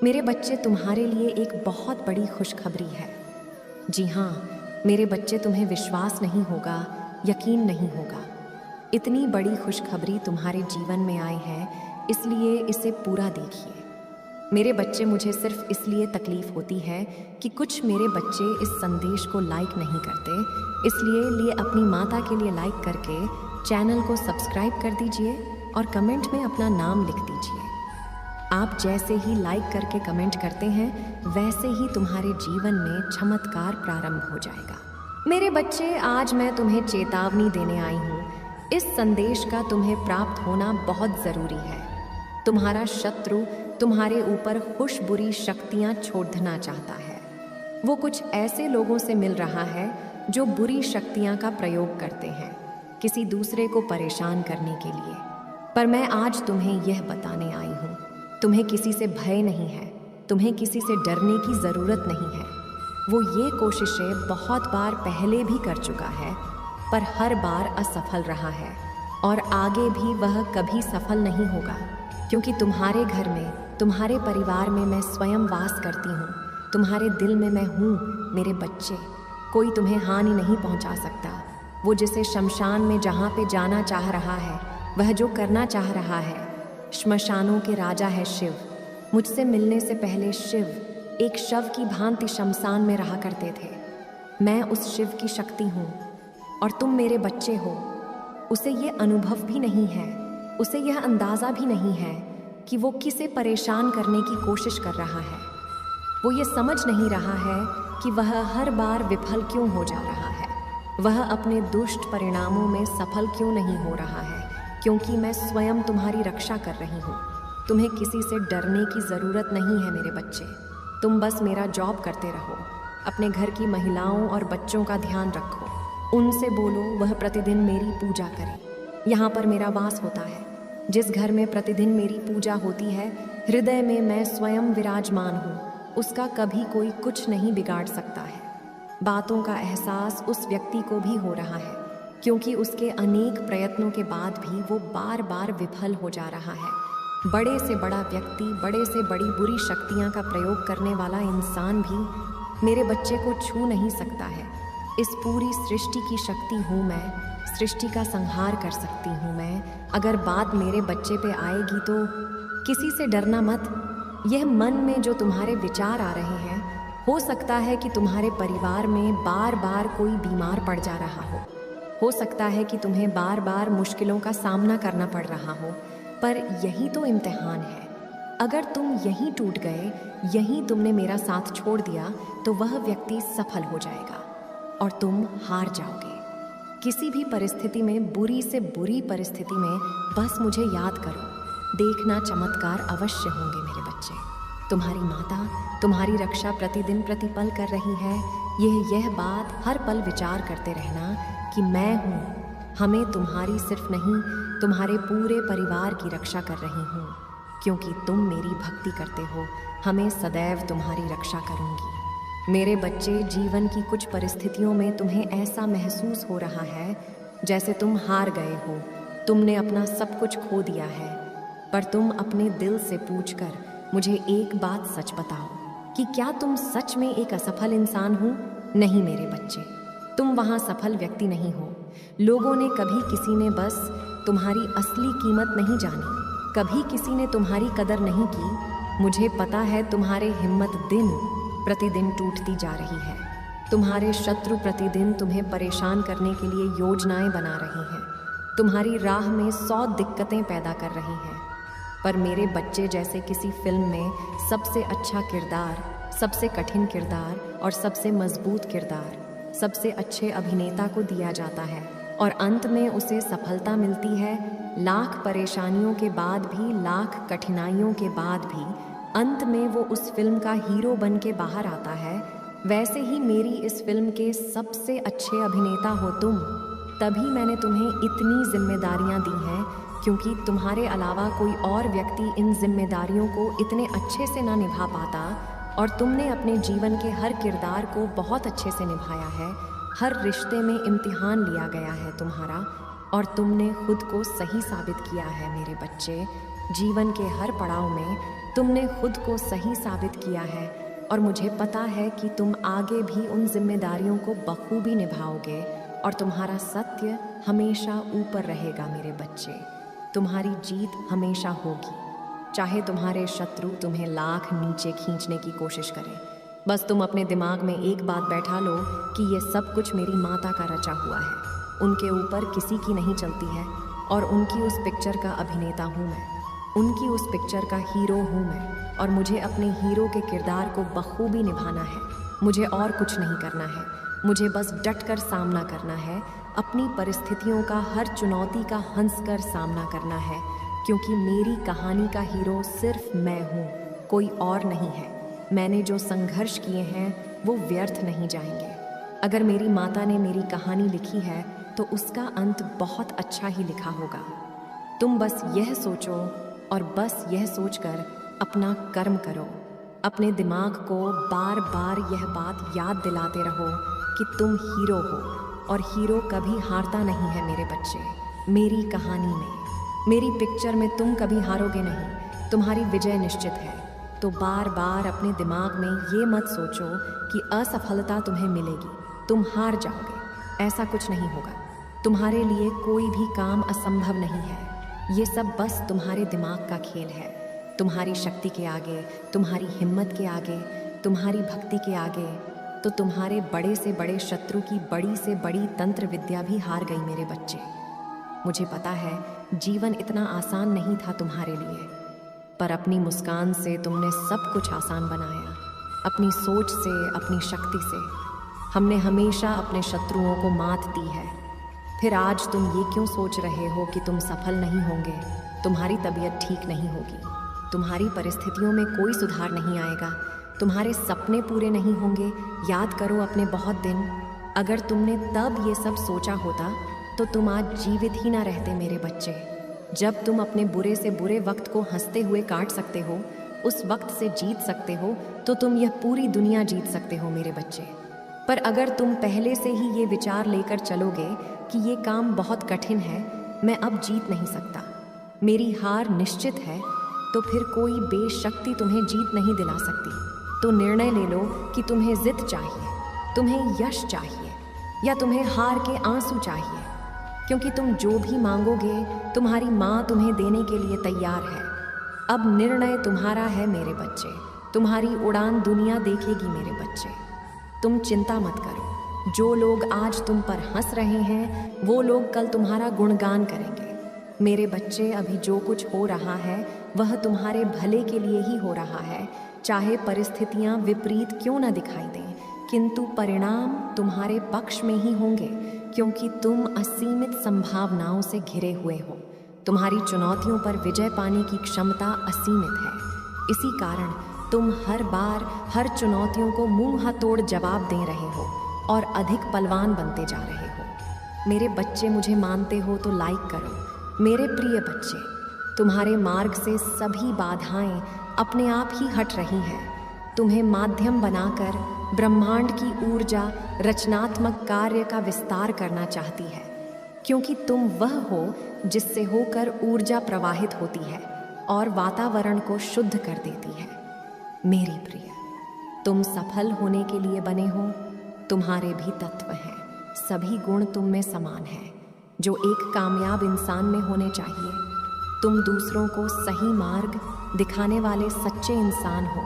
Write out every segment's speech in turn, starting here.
मेरे बच्चे, तुम्हारे लिए एक बहुत बड़ी खुशखबरी है। जी हाँ, मेरे बच्चे, तुम्हें विश्वास नहीं होगा, यकीन नहीं होगा। इतनी बड़ी खुशखबरी तुम्हारे जीवन में आई है, इसलिए इसे पूरा देखिए। मेरे बच्चे, मुझे सिर्फ इसलिए तकलीफ होती है कि कुछ मेरे बच्चे इस संदेश को लाइक नहीं करते, इसलिए अपनी माता के लिए लाइक करके चैनल को सब्सक्राइब कर दीजिए और कमेंट में अपना नाम लिख दीजिए। आप जैसे ही लाइक करके कमेंट करते हैं, वैसे ही तुम्हारे जीवन में चमत्कार प्रारंभ हो जाएगा। मेरे बच्चे, आज मैं तुम्हें चेतावनी देने आई हूँ। इस संदेश का तुम्हें प्राप्त होना बहुत ज़रूरी है। तुम्हारा शत्रु तुम्हारे ऊपर खुश बुरी शक्तियाँ छोड़ना चाहता है। वो कुछ ऐसे लोगों से मिल रहा है जो बुरी शक्तियाँ का प्रयोग करते हैं किसी दूसरे को परेशान करने के लिए। पर मैं आज तुम्हें यह बताने आई हूँ, तुम्हें किसी से भय नहीं है, तुम्हें किसी से डरने की ज़रूरत नहीं है। वो ये कोशिशें बहुत बार पहले भी कर चुका है, पर हर बार असफल रहा है और आगे भी वह कभी सफल नहीं होगा, क्योंकि तुम्हारे घर में, तुम्हारे परिवार में मैं स्वयं वास करती हूँ। तुम्हारे दिल में मैं हूँ। मेरे बच्चे, कोई तुम्हें हानि नहीं पहुँचा सकता। वो जिसे शमशान में जहाँ पे जाना चाह रहा है, वह जो करना चाह रहा है, श्मशानों के राजा है शिव। मुझसे मिलने से पहले शिव एक शव की भांति शमशान में रहा करते थे। मैं उस शिव की शक्ति हूँ और तुम मेरे बच्चे हो। उसे ये अनुभव भी नहीं है, उसे यह अंदाज़ा भी नहीं है कि वो किसे परेशान करने की कोशिश कर रहा है। वो ये समझ नहीं रहा है कि वह हर बार विफल क्यों हो जा रहा है, वह अपने दुष्ट परिणामों में सफल क्यों नहीं हो रहा है, क्योंकि मैं स्वयं तुम्हारी रक्षा कर रही हूँ। तुम्हें किसी से डरने की ज़रूरत नहीं है मेरे बच्चे। तुम बस मेरा जॉब करते रहो, अपने घर की महिलाओं और बच्चों का ध्यान रखो, उनसे बोलो वह प्रतिदिन मेरी पूजा करें। यहाँ पर मेरा वास होता है। जिस घर में प्रतिदिन मेरी पूजा होती है, हृदय में मैं स्वयं विराजमान हूँ। उसका कभी कोई कुछ नहीं बिगाड़ सकता है। बातों का एहसास उस व्यक्ति को भी हो रहा है, क्योंकि उसके अनेक प्रयत्नों के बाद भी वो बार बार विफल हो जा रहा है। बड़े से बड़ा व्यक्ति, बड़े से बड़ी बुरी शक्तियाँ का प्रयोग करने वाला इंसान भी मेरे बच्चे को छू नहीं सकता है। इस पूरी सृष्टि की शक्ति हूँ मैं, सृष्टि का संहार कर सकती हूँ मैं। अगर बात मेरे बच्चे पे आएगी तो किसी से डरना मत। यह मन में जो तुम्हारे विचार आ रहे हैं, हो सकता है कि तुम्हारे परिवार में बार बार कोई बीमार पड़ जा रहा हो सकता है कि तुम्हें बार बार मुश्किलों का सामना करना पड़ रहा हो, पर यही तो इम्तिहान है। अगर तुम यहीं टूट गए, यहीं तुमने मेरा साथ छोड़ दिया, तो वह व्यक्ति सफल हो जाएगा और तुम हार जाओगे। किसी भी परिस्थिति में, बुरी से बुरी परिस्थिति में, बस मुझे याद करो। देखना चमत्कार अवश्य होंगे मेरे बच्चे। तुम्हारी माता तुम्हारी रक्षा प्रतिदिन प्रतिपल कर रही है। यह बात हर पल विचार करते रहना कि मैं हूँ। हमें तुम्हारी सिर्फ नहीं, तुम्हारे पूरे परिवार की रक्षा कर रही हूँ, क्योंकि तुम मेरी भक्ति करते हो। हमें सदैव तुम्हारी रक्षा करूँगी। मेरे बच्चे, जीवन की कुछ परिस्थितियों में तुम्हें ऐसा महसूस हो रहा है जैसे तुम हार गए हो, तुमने अपना सब कुछ खो दिया है। पर तुम अपने दिल से पूछकर मुझे एक बात सच बताओ कि क्या तुम सच में एक असफल इंसान हो? नहीं मेरे बच्चे, तुम वहाँ सफल व्यक्ति नहीं हो। लोगों ने कभी, किसी ने बस तुम्हारी असली कीमत नहीं जानी, कभी किसी ने तुम्हारी कदर नहीं की। मुझे पता है तुम्हारे हिम्मत दिन प्रतिदिन टूटती जा रही है। तुम्हारे शत्रु प्रतिदिन तुम्हें परेशान करने के लिए योजनाएं बना रही हैं, तुम्हारी राह में 100 दिक्कतें पैदा कर रही हैं। पर मेरे बच्चे, जैसे किसी फिल्म में सबसे अच्छा किरदार, सबसे कठिन किरदार और सबसे मजबूत किरदार सबसे अच्छे अभिनेता को दिया जाता है और अंत में उसे सफलता मिलती है। लाख परेशानियों के बाद भी, लाख कठिनाइयों के बाद भी अंत में वो उस फिल्म का हीरो बन के बाहर आता है। वैसे ही मेरी इस फिल्म के सबसे अच्छे अभिनेता हो तुम। तभी मैंने तुम्हें इतनी जिम्मेदारियां दी हैं, क्योंकि तुम्हारे अलावा कोई और व्यक्ति इन जिम्मेदारियों को इतने अच्छे से ना निभा पाता, और तुमने अपने जीवन के हर किरदार को बहुत अच्छे से निभाया है। हर रिश्ते में इम्तिहान लिया गया है तुम्हारा, और तुमने खुद को सही साबित किया है मेरे बच्चे। जीवन के हर पड़ाव में तुमने खुद को सही साबित किया है और मुझे पता है कि तुम आगे भी उन जिम्मेदारियों को बखूबी निभाओगे और तुम्हारा सत्य हमेशा ऊपर रहेगा मेरे बच्चे। तुम्हारी जीत हमेशा होगी, चाहे तुम्हारे शत्रु तुम्हें लाख नीचे खींचने की कोशिश करें। बस तुम अपने दिमाग में एक बात बैठा लो कि ये सब कुछ मेरी माता का रचा हुआ है, उनके ऊपर किसी की नहीं चलती है और उनकी उस पिक्चर का अभिनेता हूँ मैं, उनकी उस पिक्चर का हीरो हूँ मैं और मुझे अपने हीरो के किरदार को बखूबी निभाना है। मुझे और कुछ नहीं करना है, मुझे बस डट कर सामना करना है, अपनी परिस्थितियों का हर चुनौती का हंसकर सामना करना है, क्योंकि मेरी कहानी का हीरो सिर्फ मैं हूँ, कोई और नहीं है। मैंने जो संघर्ष किए हैं वो व्यर्थ नहीं जाएंगे। अगर मेरी माता ने मेरी कहानी लिखी है तो उसका अंत बहुत अच्छा ही लिखा होगा। तुम बस यह सोचो और बस यह सोचकर अपना कर्म करो। अपने दिमाग को बार बार यह बात याद दिलाते रहो कि तुम हीरो हो और हीरो कभी हारता नहीं है मेरे बच्चे। मेरी कहानी में, मेरी पिक्चर में तुम कभी हारोगे नहीं, तुम्हारी विजय निश्चित है। तो बार बार अपने दिमाग में ये मत सोचो कि असफलता तुम्हें मिलेगी, तुम हार जाओगे। ऐसा कुछ नहीं होगा। तुम्हारे लिए कोई भी काम असंभव नहीं है। ये सब बस तुम्हारे दिमाग का खेल है। तुम्हारी शक्ति के आगे, तुम्हारी हिम्मत के आगे, तुम्हारी भक्ति के आगे तो तुम्हारे बड़े से बड़े शत्रु की बड़ी से बड़ी तंत्र विद्या भी हार गई मेरे बच्चे। मुझे पता है जीवन इतना आसान नहीं था तुम्हारे लिए, पर अपनी मुस्कान से तुमने सब कुछ आसान बनाया। अपनी सोच से, अपनी शक्ति से हमने हमेशा अपने शत्रुओं को मात दी है। फिर आज तुम ये क्यों सोच रहे हो कि तुम सफल नहीं होंगे? तुम्हारी तबीयत ठीक नहीं होगी, तुम्हारी परिस्थितियों में कोई सुधार नहीं आएगा, तुम्हारे सपने पूरे नहीं होंगे। याद करो अपने बहुत दिन। अगर तुमने तब ये सब सोचा होता तो तुम आज जीवित ही ना रहते मेरे बच्चे। जब तुम अपने बुरे से बुरे वक्त को हंसते हुए काट सकते हो, उस वक्त से जीत सकते हो, तो तुम यह पूरी दुनिया जीत सकते हो मेरे बच्चे। पर अगर तुम पहले से ही ये विचार लेकर चलोगे कि ये काम बहुत कठिन है, मैं अब जीत नहीं सकता, मेरी हार निश्चित है, तो फिर कोई बेशक्ति तुम्हें जीत नहीं दिला सकती। तो निर्णय ले लो कि तुम्हें जित चाहिए, तुम्हें यश चाहिए या तुम्हें हार के आंसू चाहिए, क्योंकि तुम जो भी मांगोगे तुम्हारी माँ तुम्हें देने के लिए तैयार है। अब निर्णय तुम्हारा है मेरे बच्चे, तुम्हारी उड़ान दुनिया देखेगी मेरे बच्चे। तुम चिंता मत करो, जो लोग आज तुम पर हंस रहे हैं वो लोग कल तुम्हारा गुणगान करेंगे। मेरे बच्चे, अभी जो कुछ हो रहा है वह तुम्हारे भले के लिए ही हो रहा है, चाहे परिस्थितियां विपरीत क्यों न दिखाई दें, किंतु परिणाम तुम्हारे पक्ष में ही होंगे, क्योंकि तुम असीमित संभावनाओं से घिरे हुए हो। तुम्हारी चुनौतियों पर विजय पाने की क्षमता असीमित है। इसी कारण तुम हर बार हर चुनौतियों को मुंह तोड़ जवाब दे रहे हो और अधिक बलवान बनते जा रहे हो। मेरे बच्चे, मुझे मानते हो तो लाइक करो। मेरे प्रिय बच्चे, तुम्हारे मार्ग से सभी बाधाएं अपने आप ही हट रही हैं। तुम्हें माध्यम बनाकर ब्रह्मांड की ऊर्जा रचनात्मक कार्य का विस्तार करना चाहती है, क्योंकि तुम वह हो जिससे होकर ऊर्जा प्रवाहित होती है और वातावरण को शुद्ध कर देती है। मेरी प्रिय, तुम सफल होने के लिए बने हो। तुम्हारे भी तत्व हैं, सभी गुण तुम में समान हैं जो एक कामयाब इंसान में होने चाहिए। तुम दूसरों को सही मार्ग दिखाने वाले सच्चे इंसान हो।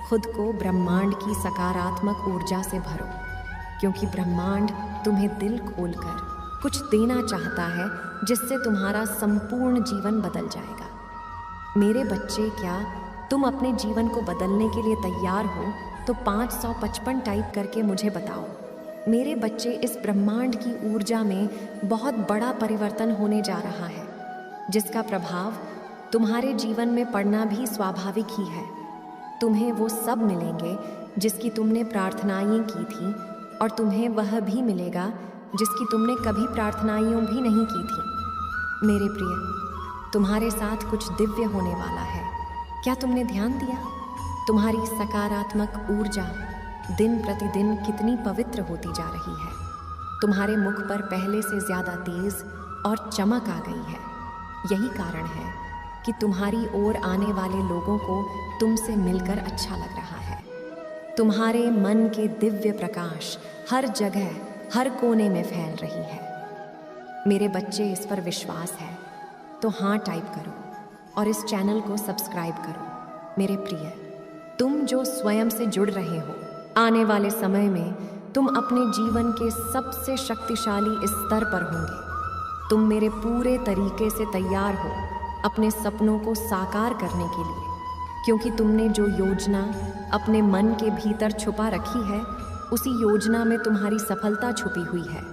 खुद को ब्रह्मांड की सकारात्मक ऊर्जा से भरो, क्योंकि ब्रह्मांड तुम्हें दिल खोलकर कुछ देना चाहता है जिससे तुम्हारा संपूर्ण जीवन बदल जाएगा। मेरे बच्चे, क्या तुम अपने जीवन को बदलने के लिए तैयार हो? तो 555 टाइप करके मुझे बताओ। मेरे बच्चे, इस ब्रह्मांड की ऊर्जा में बहुत बड़ा परिवर्तन होने जा रहा है, जिसका प्रभाव तुम्हारे जीवन में पड़ना भी स्वाभाविक ही है। तुम्हें वो सब मिलेंगे जिसकी तुमने प्रार्थनाएं की थी, और तुम्हें वह भी मिलेगा जिसकी तुमने कभी प्रार्थनाएं भी नहीं की थी। मेरे प्रिय, तुम्हारे साथ कुछ दिव्य होने वाला है। क्या तुमने ध्यान दिया? तुम्हारी सकारात्मक ऊर्जा दिन प्रतिदिन कितनी पवित्र होती जा रही है। तुम्हारे मुख पर पहले से ज़्यादा तेज और चमक आ गई है। यही कारण है कि तुम्हारी ओर आने वाले लोगों को तुमसे मिलकर अच्छा लग रहा है। तुम्हारे मन के दिव्य प्रकाश हर जगह, हर कोने में फैल रही है। मेरे बच्चे, इस पर विश्वास है तो हाँ टाइप करो और इस चैनल को सब्सक्राइब करो। मेरे प्रिय, तुम जो स्वयं से जुड़ रहे हो, आने वाले समय में तुम अपने जीवन के सबसे शक्तिशाली स्तर पर होंगे। तुम मेरे पूरे तरीके से तैयार हो अपने सपनों को साकार करने के लिए, क्योंकि तुमने जो योजना अपने मन के भीतर छुपा रखी है, उसी योजना में तुम्हारी सफलता छुपी हुई है।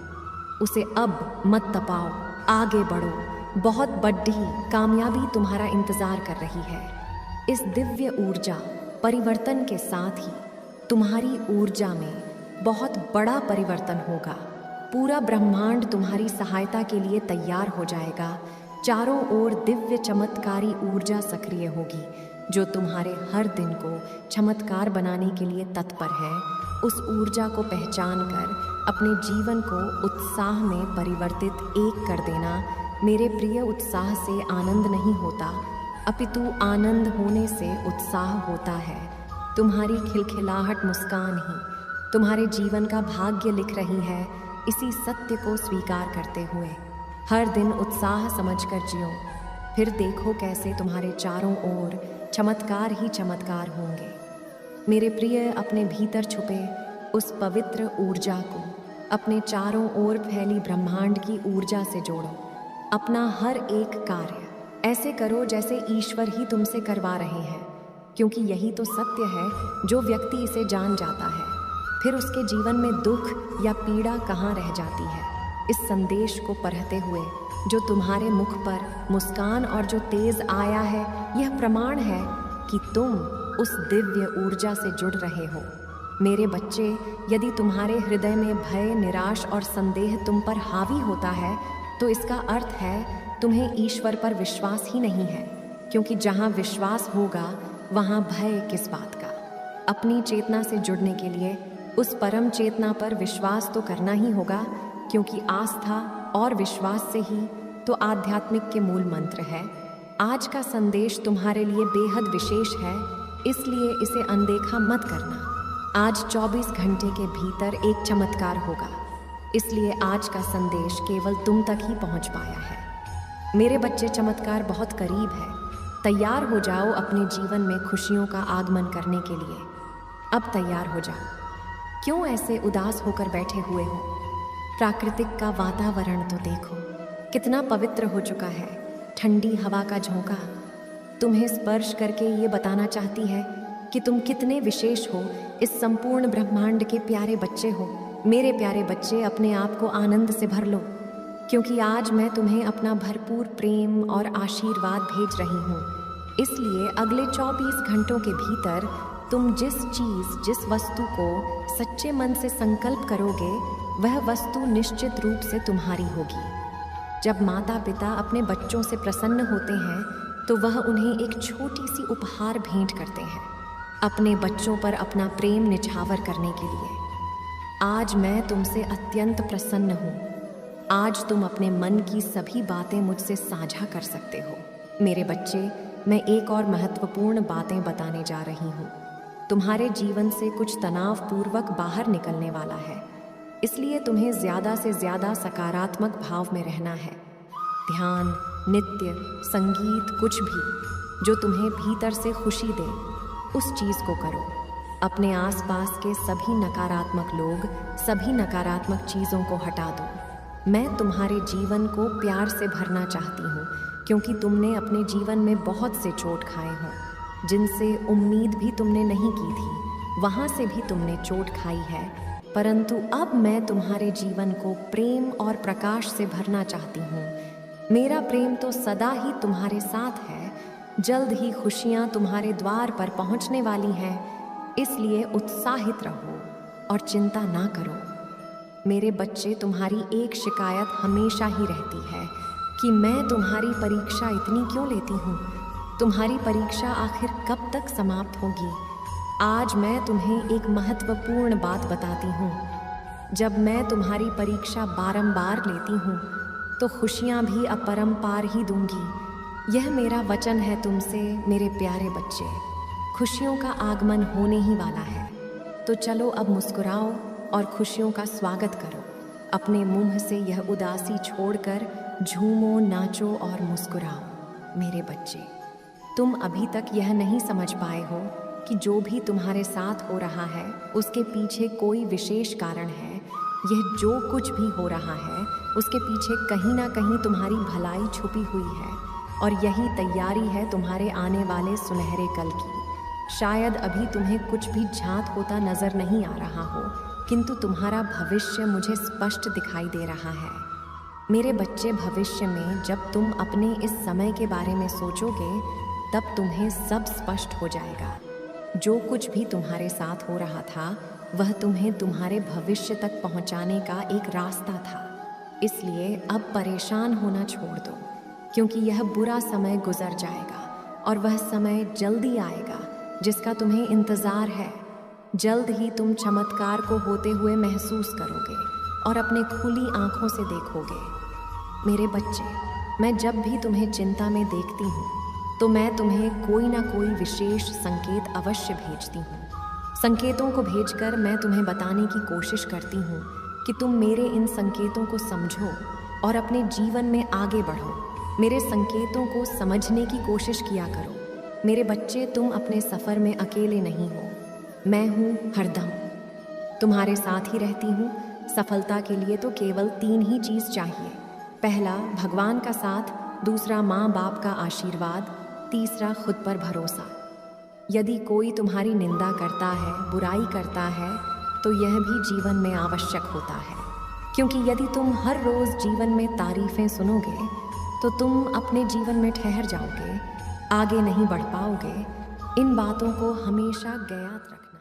उसे अब मत तपाओ, आगे बढ़ो। बहुत बड़ी कामयाबी तुम्हारा इंतजार कर रही है। इस दिव्य ऊर्जा परिवर्तन के साथ ही तुम्हारी ऊर्जा में बहुत बड़ा परिवर्तन होगा। पूरा ब्रह्मांड तुम्हारी सहायता के लिए तैयार हो जाएगा। चारों ओर दिव्य चमत्कारी ऊर्जा सक्रिय होगी, जो तुम्हारे हर दिन को चमत्कार बनाने के लिए तत्पर है। उस ऊर्जा को पहचान कर अपने जीवन को उत्साह में परिवर्तित एक कर देना। मेरे प्रिय, उत्साह से आनंद नहीं होता, अपितु आनंद होने से उत्साह होता है। तुम्हारी खिलखिलाहट मुस्कान ही तुम्हारे जीवन का भाग्य लिख रही है। इसी सत्य को स्वीकार करते हुए हर दिन उत्साह समझकर जियो, फिर देखो कैसे तुम्हारे चारों ओर चमत्कार ही चमत्कार होंगे। मेरे प्रिय, अपने भीतर छुपे उस पवित्र ऊर्जा को अपने चारों ओर फैली ब्रह्मांड की ऊर्जा से जोड़ो। अपना हर एक कार्य ऐसे करो जैसे ईश्वर ही तुमसे करवा रहे हैं, क्योंकि यही तो सत्य है। जो व्यक्ति इसे जान जाता है, फिर उसके जीवन में दुख या पीड़ा कहाँ रह जाती है। इस संदेश को पढ़ते हुए जो तुम्हारे मुख पर मुस्कान और जो तेज आया है, यह प्रमाण है कि तुम उस दिव्य ऊर्जा से जुड़ रहे हो। मेरे बच्चे, यदि तुम्हारे हृदय में भय, निराश और संदेह तुम पर हावी होता है, तो इसका अर्थ है तुम्हें ईश्वर पर विश्वास ही नहीं है, क्योंकि जहाँ विश्वास होगा वहाँ भय किस बात का। अपनी चेतना से जुड़ने के लिए उस परम चेतना पर विश्वास तो करना ही होगा, क्योंकि आस्था और विश्वास से ही तो आध्यात्मिक के मूल मंत्र है। आज का संदेश तुम्हारे लिए बेहद विशेष है, इसलिए इसे अनदेखा मत करना। आज 24 घंटे के भीतर एक चमत्कार होगा, इसलिए आज का संदेश केवल तुम तक ही पहुंच पाया है। मेरे बच्चे, चमत्कार बहुत करीब है। तैयार हो जाओ अपने जीवन में खुशियों का आगमन करने के लिए। अब तैयार हो जाओ। क्यों ऐसे उदास होकर बैठे हुए हो? प्राकृतिक का वातावरण तो देखो, कितना पवित्र हो चुका है। ठंडी हवा का झोंका तुम्हें स्पर्श करके ये बताना चाहती है कि तुम कितने विशेष हो। इस संपूर्ण ब्रह्मांड के प्यारे बच्चे हो। मेरे प्यारे बच्चे, अपने आप को आनंद से भर लो, क्योंकि आज मैं तुम्हें अपना भरपूर प्रेम और आशीर्वाद भेज रही हूँ। इसलिए अगले 24 घंटों के भीतर तुम जिस चीज़, जिस वस्तु को सच्चे मन से संकल्प करोगे, वह वस्तु निश्चित रूप से तुम्हारी होगी। जब माता पिता अपने बच्चों से प्रसन्न होते हैं, तो वह उन्हें एक छोटी सी उपहार भेंट करते हैं, अपने बच्चों पर अपना प्रेम निछावर करने के लिए। आज मैं तुमसे अत्यंत प्रसन्न हूँ। आज तुम अपने मन की सभी बातें मुझसे साझा कर सकते हो। मेरे बच्चे, मैं एक और महत्वपूर्ण बातें बताने जा रही हूँ। तुम्हारे जीवन से कुछ तनावपूर्वक बाहर निकलने वाला है, इसलिए तुम्हें ज़्यादा से ज़्यादा सकारात्मक भाव में रहना है। ध्यान, नृत्य, संगीत, कुछ भी जो तुम्हें भीतर से खुशी दे, उस चीज़ को करो। अपने आसपास के सभी नकारात्मक लोग, सभी नकारात्मक चीज़ों को हटा दो। मैं तुम्हारे जीवन को प्यार से भरना चाहती हूँ, क्योंकि तुमने अपने जीवन में बहुत से चोट खाए हों, जिनसे उम्मीद भी तुमने नहीं की थी। वहाँ से भी तुमने चोट खाई है, परंतु अब मैं तुम्हारे जीवन को प्रेम और प्रकाश से भरना चाहती हूँ। मेरा प्रेम तो सदा ही तुम्हारे साथ है। जल्द ही खुशियाँ तुम्हारे द्वार पर पहुँचने वाली हैं, इसलिए उत्साहित रहो और चिंता ना करो। मेरे बच्चे, तुम्हारी एक शिकायत हमेशा ही रहती है कि मैं तुम्हारी परीक्षा इतनी क्यों लेती हूँ। तुम्हारी परीक्षा आखिर कब तक समाप्त होगी? आज मैं तुम्हें एक महत्वपूर्ण बात बताती हूँ। जब मैं तुम्हारी परीक्षा बारंबार लेती हूँ, तो खुशियाँ भी अपरंपार ही दूंगी। यह मेरा वचन है तुमसे, मेरे प्यारे बच्चे। खुशियों का आगमन होने ही वाला है। तो चलो अब मुस्कुराओ और खुशियों का स्वागत करो। अपने मुंह से यह उदासी छोड़कर झूमो, नाचो और मुस्कुराओ। मेरे बच्चे, तुम अभी तक यह नहीं समझ पाए हो कि जो भी तुम्हारे साथ हो रहा है उसके पीछे कोई विशेष कारण है। यह जो कुछ भी हो रहा है उसके पीछे कहीं ना कहीं तुम्हारी भलाई छुपी हुई है और यही तैयारी है तुम्हारे आने वाले सुनहरे कल की। शायद अभी तुम्हें कुछ भी झांक होता नजर नहीं आ रहा हो, किंतु तुम्हारा भविष्य मुझे स्पष्ट दिखाई दे रहा है। मेरे बच्चे, भविष्य में जब तुम अपने इस समय के बारे में सोचोगे तब तुम्हें सब स्पष्ट हो जाएगा। जो कुछ भी तुम्हारे साथ हो रहा था वह तुम्हें तुम्हारे भविष्य तक पहुंचाने का एक रास्ता था। इसलिए अब परेशान होना छोड़ दो, क्योंकि यह बुरा समय गुजर जाएगा और वह समय जल्दी आएगा जिसका तुम्हें इंतज़ार है। जल्द ही तुम चमत्कार को होते हुए महसूस करोगे और अपने खुली आंखों से देखोगे। मेरे बच्चे, मैं जब भी तुम्हें चिंता में देखती हूँ तो मैं तुम्हें कोई ना कोई विशेष संकेत अवश्य भेजती हूँ। संकेतों को भेजकर मैं तुम्हें बताने की कोशिश करती हूँ कि तुम मेरे इन संकेतों को समझो और अपने जीवन में आगे बढ़ो। मेरे संकेतों को समझने की कोशिश किया करो। मेरे बच्चे, तुम अपने सफ़र में अकेले नहीं हो। मैं हूँ हरदम तुम्हारे साथ ही रहती हूँ। सफलता के लिए तो केवल 3 ही चीज़ चाहिए। पहला, भगवान का साथ। दूसरा, माँ बाप का आशीर्वाद। तीसरा, खुद पर भरोसा। यदि कोई तुम्हारी निंदा करता है, बुराई करता है, तो यह भी जीवन में आवश्यक होता है, क्योंकि यदि तुम हर रोज़ जीवन में तारीफ़ें सुनोगे तो तुम अपने जीवन में ठहर जाओगे, आगे नहीं बढ़ पाओगे। इन बातों को हमेशा ज्ञात रखना।